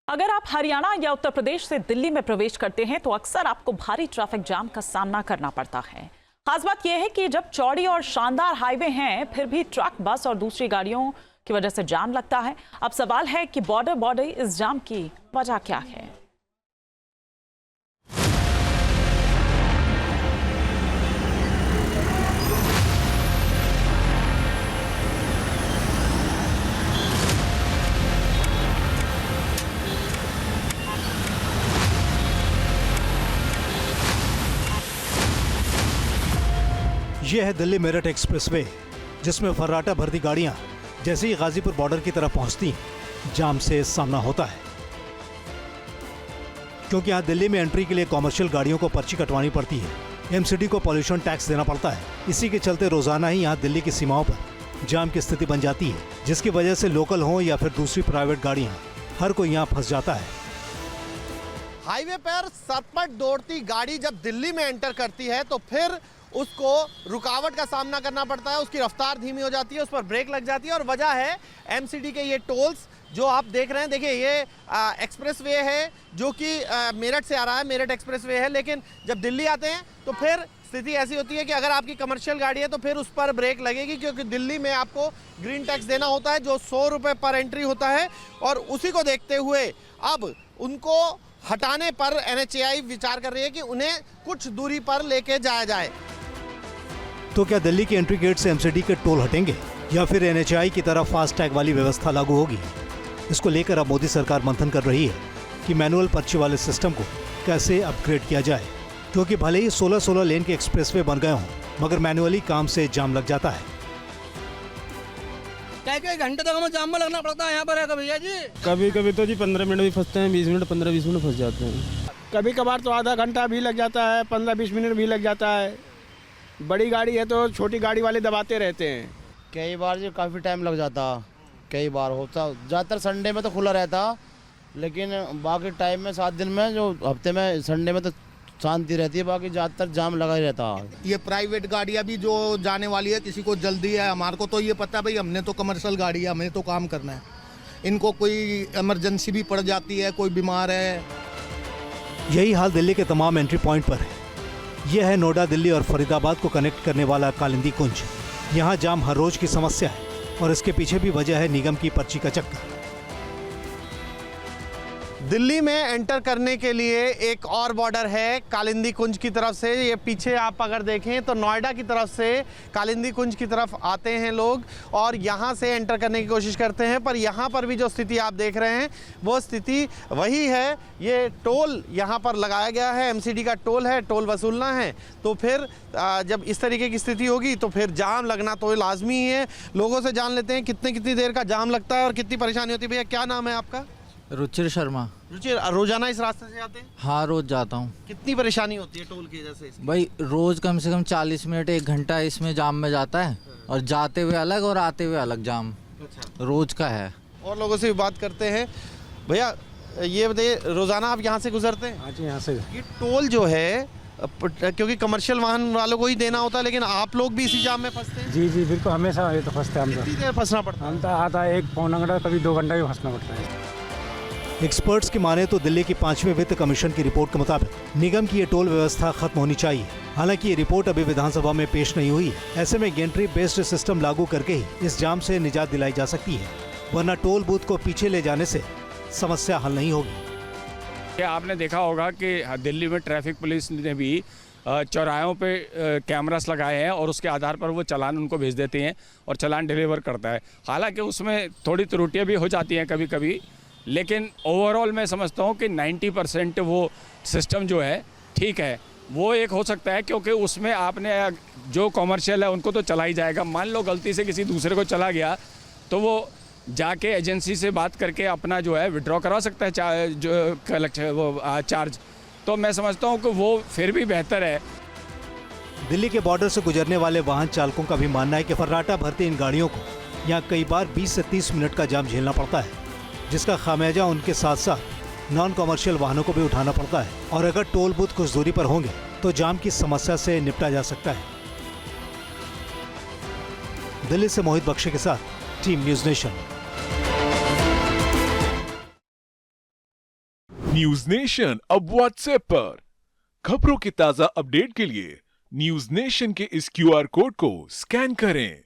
अगर आप हरियाणा या उत्तर प्रदेश से दिल्ली में प्रवेश करते हैं तो अक्सर आपको भारी ट्रैफिक जाम का सामना करना पड़ता है। खास बात यह है कि जब चौड़ी और शानदार हाईवे हैं फिर भी ट्रक, बस और दूसरी गाड़ियों की वजह से जाम लगता है। अब सवाल है कि बॉर्डर इस जाम की वजह क्या है। यह है दिल्ली मेरठ एक्सप्रेसवे, जिसमें फर्राटा भरती गाड़ियां जैसे ही गाजीपुर बॉर्डर की तरफ पहुंचती जाम से सामना होता है, क्योंकि यहां दिल्ली में एंट्री के लिए कॉमर्शियल गाड़ियों को पर्ची कटवानी पड़ती है। एमसीडी को पॉल्यूशन टैक्स देना पड़ता है। इसी के चलते रोजाना ही यहां दिल्ली की सीमाओं पर जाम की स्थिति बन जाती है, जिसकी वजह से लोकल हो या फिर दूसरी प्राइवेट गाड़ियां, हर कोई यहां फंस जाता है। हाईवे पर सरपट दौड़ती गाड़ी जब दिल्ली में एंटर करती है तो फिर उसको रुकावट का सामना करना पड़ता है। उसकी रफ्तार धीमी हो जाती है, उस पर ब्रेक लग जाती है और वजह है एमसीडी के ये टोल्स जो आप देख रहे हैं। देखिए ये एक्सप्रेसवे है जो कि मेरठ से आ रहा है, मेरठ एक्सप्रेसवे है, लेकिन जब दिल्ली आते हैं तो फिर स्थिति ऐसी होती है कि अगर आपकी कमर्शियल गाड़ी है तो फिर उस पर ब्रेक लगेगी, क्योंकि दिल्ली में आपको ग्रीन टैक्स देना होता है जो 100 रुपये पर एंट्री होता है। और उसी को देखते हुए अब उनको हटाने पर NHAI विचार कर रही है कि उन्हें कुछ दूरी पर लेके जाया जाए। तो क्या दिल्ली के एंट्री गेट से एमसीडी के टोल हटेंगे या फिर NHAI की तरफ फास्ट टैग वाली व्यवस्था लागू होगी? इसको लेकर अब मोदी सरकार मंथन कर रही है कि मैनुअल पर्ची वाले सिस्टम को कैसे अपग्रेड किया जाए, क्योंकि भले ही 16 लेन के एक्सप्रेसवे बन गए हों मगर मैनुअली काम से जाम लग जाता है। कई घंटे तक हमें जाम में लगना पड़ता है यहाँ पर है भैया जी। कभी कभी तो जी 15 मिनट भी फंसते हैं, 20 मिनट 15-20 मिनट फंस जाते हैं। कभी कभार तो आधा घंटा भी लग जाता है, 15-20 मिनट भी लग जाता है। बड़ी गाड़ी है तो छोटी गाड़ी वाले दबाते रहते हैं। कई बार जी काफ़ी टाइम लग जाता, कई बार होता। ज़्यादातर संडे में तो खुला रहता, लेकिन बाकी टाइम में 7 दिन में, जो हफ्ते में संडे में तो शांति रहती है, बाकी ज़्यादातर जाम लगा ही रहता। ये प्राइवेट गाड़ियाँ भी जो जाने वाली है, किसी को जल्दी है, हमारे को तो ये पता है भाई हमने तो कमर्शियल गाड़ी है, हमें तो काम करना है। इनको कोई इमरजेंसी भी पड़ जाती है, कोई बीमार है। यही हाल दिल्ली के तमाम एंट्री पॉइंट पर है। यह है नोएडा, दिल्ली और फरीदाबाद को कनेक्ट करने वाला कालिंदी कुंज। यहाँ जाम हर रोज की समस्या है और इसके पीछे भी वजह है निगम की पर्ची का चक्कर। दिल्ली में एंटर करने के लिए एक और बॉर्डर है कालिंदी कुंज की तरफ से। ये पीछे आप अगर देखें तो नोएडा की तरफ से कालिंदी कुंज की तरफ आते हैं लोग और यहाँ से एंटर करने की कोशिश करते हैं, पर यहाँ पर भी जो स्थिति आप देख रहे हैं वो स्थिति वही है। ये टोल यहाँ पर लगाया गया है, एमसीडी का टोल है, टोल वसूलना है। तो फिर जब इस तरीके की स्थिति होगी तो फिर जाम लगना तो लाजमी ही है। लोगों से जान लेते हैं कितनी देर का जाम लगता है और कितनी परेशानी होती है। भैया क्या नाम है आपका? रुचिर शर्मा। रुचिर, रोजाना इस रास्ते से आते हैं? हाँ, रोज जाता हूँ। कितनी परेशानी होती है टोल की वजह से? भाई रोज कम से कम 40 मिनट 1 घंटा इसमें जाम में जाता है, और जाते हुए अलग और आते हुए अलग जाम। अच्छा। रोज का है। और लोगों से भी बात करते हैं। भैया ये बताइए, रोजाना आप यहाँ से गुजरते हैं? हाँ जी, यहाँ से। ये टोल जो है, क्योंकि कमर्शियल वाहन वालों को ही देना होता है, लेकिन आप लोग भी इसी जाम में फंसते हैं? जी बिल्कुल, हमेशा ये तो फंसते हैं हम। कितनी देर फंसना पड़ता है? हम तो आधा 1-पौना घंटा, कभी 2 घंटा भी फंसना पड़ता है। एक्सपर्ट्स की माने तो दिल्ली की 5वें वित्त कमीशन की रिपोर्ट के मुताबिक निगम की ये टोल व्यवस्था खत्म होनी चाहिए। हालांकि ये रिपोर्ट अभी विधानसभा में पेश नहीं हुई है। ऐसे में गेंट्री बेस्ड सिस्टम लागू करके ही इस जाम से निजात दिलाई जा सकती है, वरना टोल बूथ को पीछे ले जाने से समस्या हल नहीं होगी। आपने देखा होगा कि दिल्ली में ट्रैफिक पुलिस ने भी चौराहों पे कैमरास लगाए हैं और उसके आधार पर वो चालान उनको भेज देते हैं और चालान डिलीवर करता है। हालांकि उसमें थोड़ी त्रुटियां भी हो जाती हैं कभी कभी, लेकिन ओवरऑल मैं समझता हूँ कि 90% वो सिस्टम जो है ठीक है। वो एक हो सकता है क्योंकि उसमें आपने जो कॉमर्शियल है उनको तो चला ही जाएगा। मान लो गलती से किसी दूसरे को चला गया तो वो जाके एजेंसी से बात करके अपना जो है विड्रॉ करवा सकता है चार्ज। तो मैं समझता हूँ कि वो फिर भी बेहतर है। दिल्ली के बॉर्डर से गुजरने वाले वाहन चालकों का भी मानना है कि फर्राटा भरती इन गाड़ियों को यहाँ कई बार 20 से 30 मिनट का जाम झेलना पड़ता है, जिसका खामियाजा उनके साथ साथ नॉन कमर्शियल वाहनों को भी उठाना पड़ता है। और अगर टोल बूथ कुछ दूरी पर होंगे तो जाम की समस्या से निपटा जा सकता है। दिल्ली से मोहित बख्शी के साथ team news nation. News nation अब व्हाट्सएप पर। खबरों के ताजा अपडेट के लिए न्यूज नेशन के इस QR कोड को स्कैन करें।